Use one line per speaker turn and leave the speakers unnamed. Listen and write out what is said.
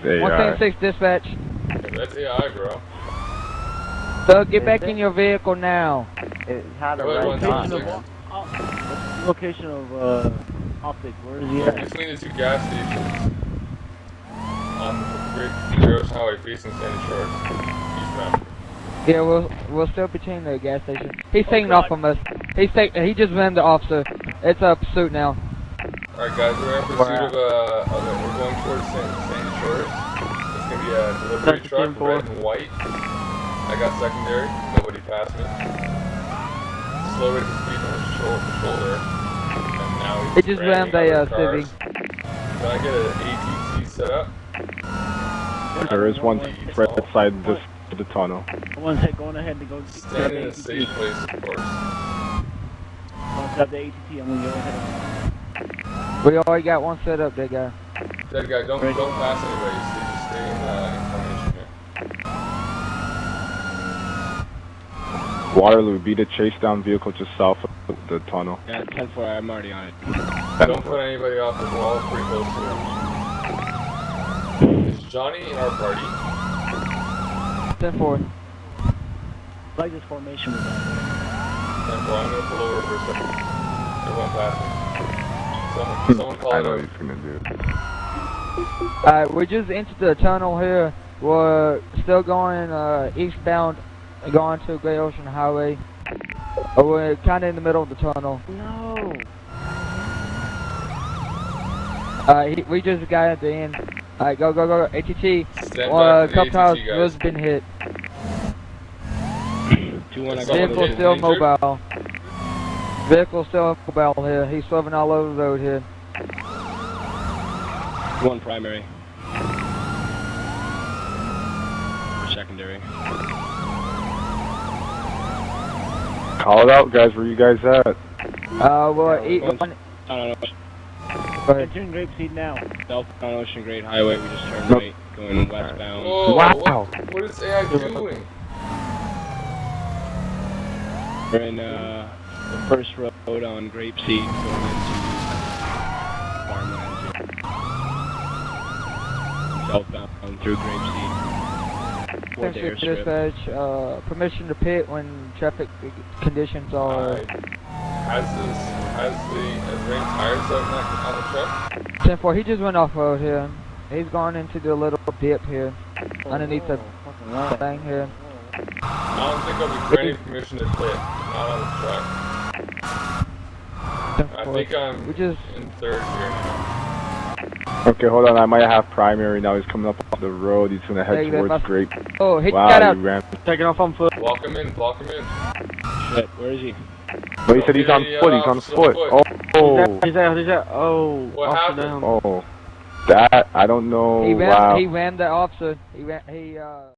AI.
176 dispatch.
That's AI, bro.
So get back in your vehicle now.
It had a
Go ahead,
red dot,
176.
man.
Location of Optic, where is he
They're
at?
between the two gas stations. On the Great Ocean Highway facing Sandy Shores. Eastbound.
Yeah, we're still between the gas station. He's taking off from us. He just ran the officer. It's a pursuit now.
Alright guys, we're in pursuit of we're going towards Sandy Shores. It's gonna be a delivery truck, red and white. I got secondary, nobody passed me. Slow rate of speed on the shoulder. And now
He
he's
just ran the Civic.
Can I get an ATC set up?
There is one right outside the tunnel.
One's going ahead to go
Stand in a safe place, of course.
Once I have the ATT, I'm gonna go ahead.
We already got one set up, big guy.
Dead guy, don't pass anybody. Just stay in formation here.
Waterloo, beat a chase down vehicle just south of the tunnel.
Yeah, 10-4, I'm already on it.
Don't put anybody off the wall, it's pretty close to him. Is Johnny in our party?
10-4.
I like this formation we got.
10-4, I'm gonna pull over for a second. Everyone pass me. Someone call
I
it
know
out.
what he's gonna do.
Alright, we just entered the tunnel here. We're still going eastbound, going to Great Ocean Highway. We're kind of in the middle of the tunnel.
No.
We just got at the end. Alright, go, ATT.
Stand by for the
Couple
ATT,
towers
guys.
was been hit.
2-1, I got
Someone
Vehicle
get
still
injured?
mobile. Vehicle still mobile here. He's swerving all over the road here.
1 primary. Or secondary.
Call it out, guys. Where you guys at?
We're eat
One's-
one.
I don't know.
Go ahead.
Entering Grapeseed now.
Southbound Ocean Great Highway, we just turned
Nope.
right, going westbound.
Whoa,
Wow.
what is AI doing?
We're in the first road on Grapeseed, going into farmlands here. Southbound through Grapeseed. Towards
10-6
airstrip.
dispatch, permission to pit when traffic conditions are...
Has rain tires on the truck?
10-4, he just went off road here. He's gone into the little dip here, underneath the thing here.
I don't think I'll be granting permission to pit. Not on the truck. I
10-4.
think I'm
We just...
in third here now.
Okay, hold on. I might have primary now. He's coming up on the road. He's gonna head
Hey, that
towards
must-
Grape.
Oh, he
Wow,
got
you
out.
ran.
Taking off on foot.
Block him in, block him in.
Shit, where is he?
But he said he's on foot. He's on foot. Oh,
He's out. Oh,
What
officer
happened?
down.
oh. That I don't know.
He ran,
Wow.
he ran the officer. He